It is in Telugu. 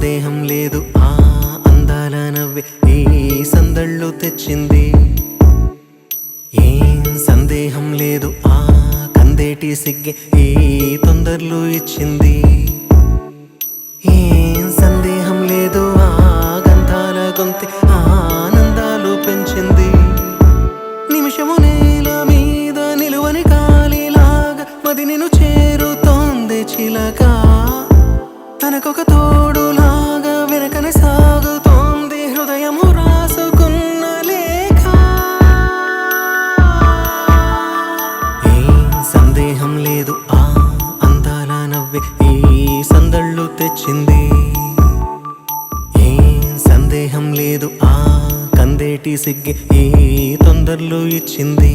సందేహం లేదు ఆ అందాల నవ్వే ఈ సందళ్ళు తెచ్చింది. ఏం సందేహం లేదు ఆ కందేటి సిగ్గే ఈ తొందరలు ఇచ్చింది. ఏం సందేహం లేదు ఆ గంధాల గొంతె ఆనందాలు పెంచింది. నిమిషము నేల మీద నిలువని కాలిలాగా మది నిన్ను చేరుతోంది చిలక. తనకొక తోడులాగా వెనకనే సాగుతోంది హృదయము రాసుకున్న లేఖ. ఏం సందేహం లేదు ఆ అందాల నవ్వే ఈ సందళ్ళు తెచ్చింది. ఏం సందేహం లేదు ఆ కందేటి సిగ్గే ఈ తొందరలు ఇచ్చింది.